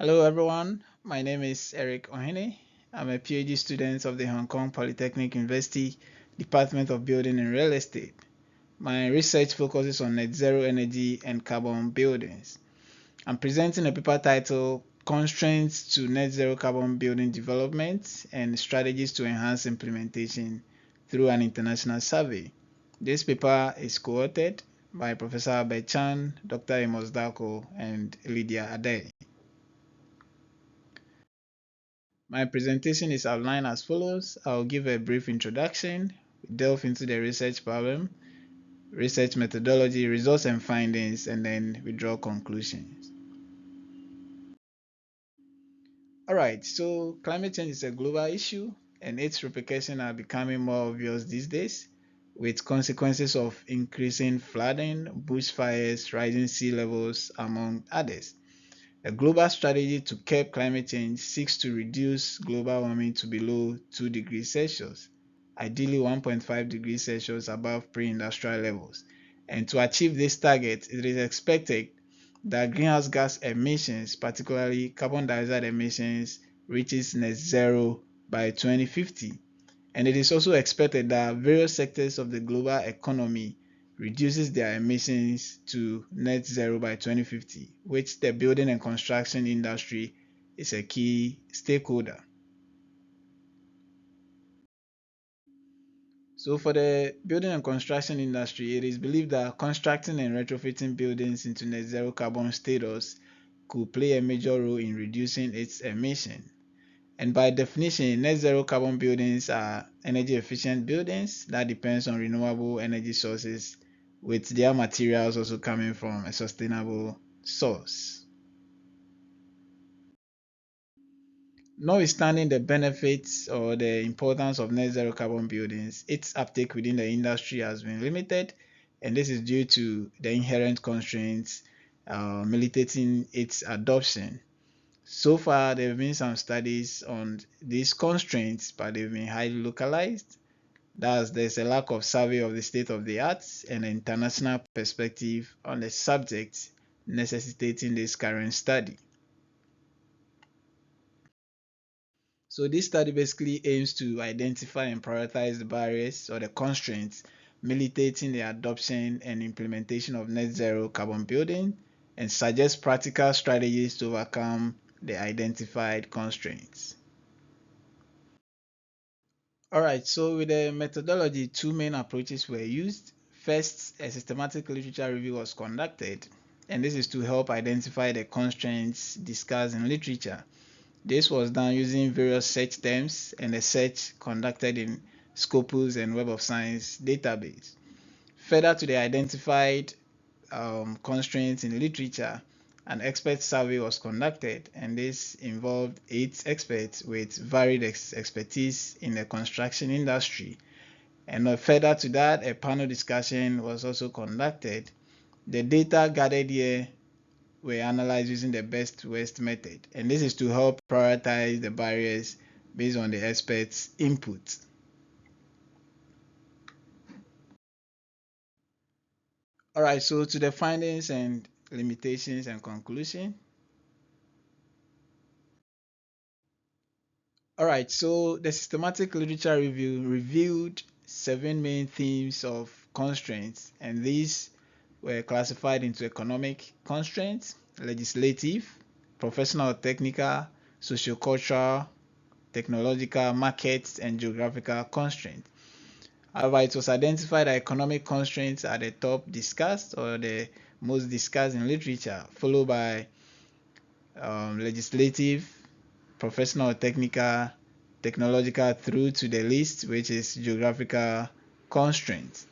Hello everyone, my name is Eric Ohene. I'm a PhD student of the Hong Kong Polytechnic University, Department of Building and Real Estate. My research focuses on net zero energy and carbon buildings. I'm presenting a paper titled Constraints to Net Zero Carbon Building Development and Strategies to Enhance Implementation through an International Survey. This paper is co-authored by Professor Albert Chan, Dr. Amos Darko, and Lydia Ade. My presentation is outlined as follows. I'll give a brief introduction, delve into the research problem, research methodology, results and findings, and then we draw conclusions. Alright, so climate change is a global issue and its repercussions are becoming more obvious these days with consequences of increasing flooding, bushfires, rising sea levels, among others. A global strategy to curb climate change seeks to reduce global warming to below 2 degrees Celsius, ideally 1.5 degrees Celsius above pre-industrial levels. And to achieve this target, it is expected that greenhouse gas emissions, particularly carbon dioxide emissions, reaches net zero by 2050. And it is also expected that various sectors of the global economy reduces their emissions to net zero by 2050, which the building and construction industry is a key stakeholder. So for the building and construction industry, it is believed that constructing and retrofitting buildings into net zero carbon status could play a major role in reducing its emission. And by definition, net zero carbon buildings are energy efficient buildings that depends on renewable energy sources, with their materials also coming from a sustainable source. Notwithstanding the benefits or the importance of net zero carbon buildings, its uptake within the industry has been limited, and this is due to the inherent constraints militating its adoption. So far, there have been some studies on these constraints, but they've been highly localized. Thus, there's a lack of survey of the state of the arts and an international perspective on the subject necessitating this current study. So this study basically aims to identify and prioritize the barriers or the constraints militating the adoption and implementation of net zero carbon building and suggest practical strategies to overcome the identified constraints. Alright, so with the methodology, two main approaches were used. First, a systematic literature review was conducted, and this is to help identify the constraints discussed in literature. This was done using various search terms and a search conducted in Scopus and Web of Science database. Further to the identified constraints in literature, an expert survey was conducted, and this involved 8 experts with varied expertise in the construction industry. And further to that, a panel discussion was also conducted. The data gathered here were analyzed using the best worst method, and this is to help prioritize the barriers based on the experts' input. All right, so to the findings and limitations and conclusion. All right, so the systematic literature review reviewed 7 main themes of constraints, and these were classified into economic constraints, legislative, professional, technical, sociocultural, technological, markets, and geographical constraints. However, it was identified that economic constraints are the top discussed or the most discussed in literature, followed by legislative, professional, technical, technological, through to the least, which is geographical constraints.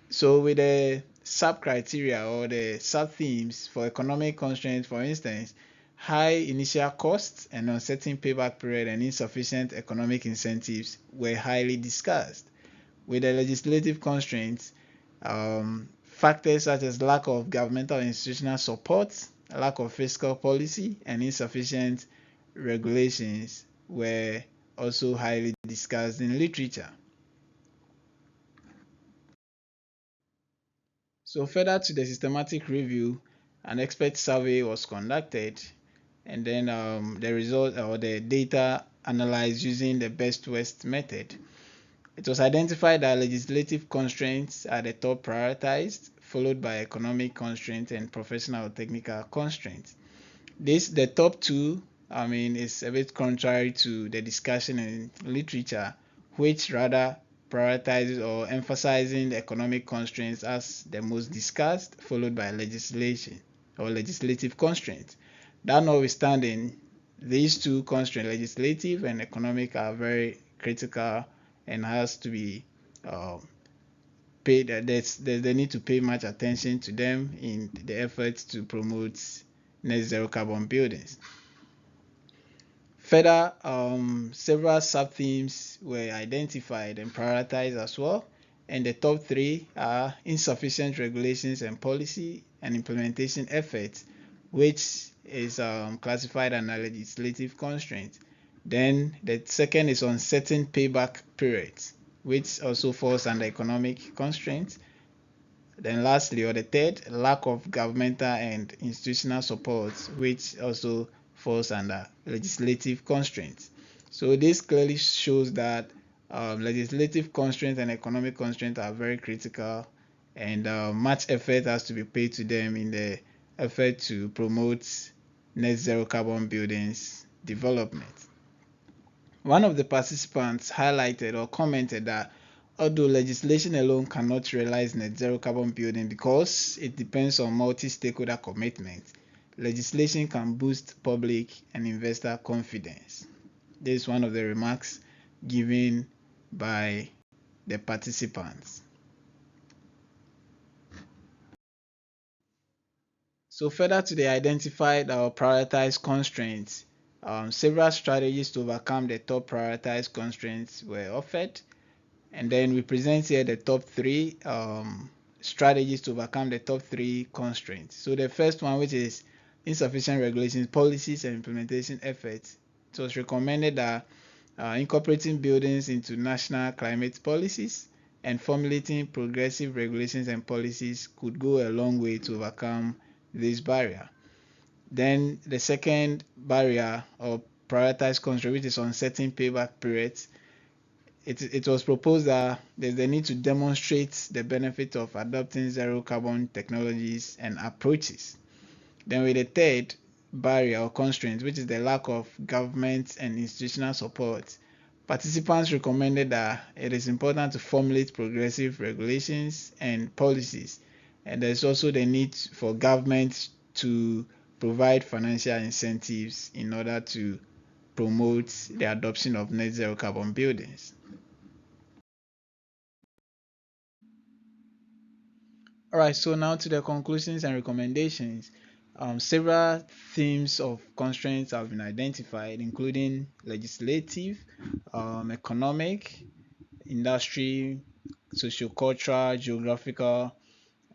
So with the sub criteria or the sub themes for economic constraints, for instance, high initial costs and uncertain payback period and insufficient economic incentives were highly discussed. With the legislative constraints, factors such as lack of governmental institutional support, lack of fiscal policy, and insufficient regulations were also highly discussed in literature. So further to the systematic review, an expert survey was conducted, and then the result or the data analyzed using the best west method. It was identified that legislative constraints are the top prioritized, followed by economic constraints and professional or technical constraints. The top two, is a bit contrary to the discussion in literature, which rather prioritizes or emphasizing the economic constraints as the most discussed, followed by legislation or legislative constraints. That notwithstanding, these two constraints, legislative and economic, are very critical and has to be paid. They need to pay much attention to them in the effort to promote net zero carbon buildings. Further, several sub-themes were identified and prioritized as well, and the top three are insufficient regulations and policy and implementation efforts, which is classified under legislative constraints. Then the second is uncertain payback periods, which also falls under economic constraints. Then lastly, or the third, lack of governmental and institutional support, which also falls under legislative constraints. So this clearly shows that legislative constraints and economic constraints are very critical, and much effort has to be paid to them in the effort to promote net zero carbon buildings development. One of the participants highlighted or commented that although legislation alone cannot realize net zero carbon building because it depends on multi-stakeholder commitment, legislation can boost public and investor confidence. This is one of the remarks given by the participants. So further to the identified or prioritized constraints, several strategies to overcome the top prioritized constraints were offered. And then we present here the top three strategies to overcome the top three constraints. So the first one, which is insufficient regulations, policies, and implementation efforts. It was recommended that incorporating buildings into national climate policies and formulating progressive regulations and policies could go a long way to overcome this barrier. Then the second barrier or prioritized constraint, which is uncertain payback periods, it was proposed that there's the need to demonstrate the benefit of adopting zero carbon technologies and approaches. Then with the third barrier or constraint, which is the lack of government and institutional support, participants recommended that it is important to formulate progressive regulations and policies, and there's also the need for government to provide financial incentives in order to promote the adoption of net zero carbon buildings. All right, so now to the conclusions and recommendations. Several themes of constraints have been identified, including legislative, economic, industry, sociocultural, geographical,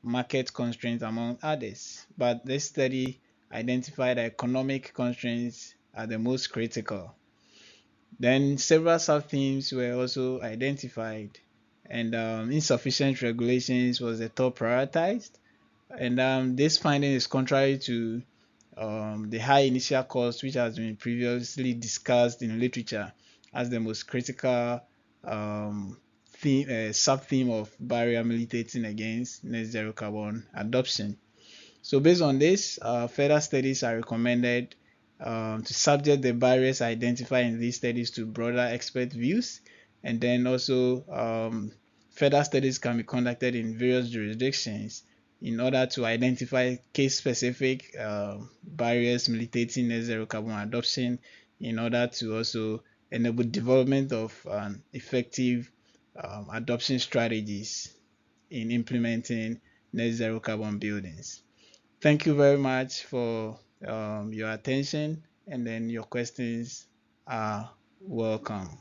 market constraints, among others. But this study identified that economic constraints are the most critical. Then several sub-themes were also identified, and insufficient regulations was the top prioritized. And this finding is contrary to the high initial cost, which has been previously discussed in literature as the most critical sub-theme of barrier militating against net zero carbon adoption. So based on this, further studies are recommended to subject the barriers identified in these studies to broader expert views, and then also further studies can be conducted in various jurisdictions in order to identify case-specific barriers militating net zero carbon adoption, in order to also enable development of effective adoption strategies in implementing net zero carbon buildings. Thank you very much for your attention, and then your questions are welcome.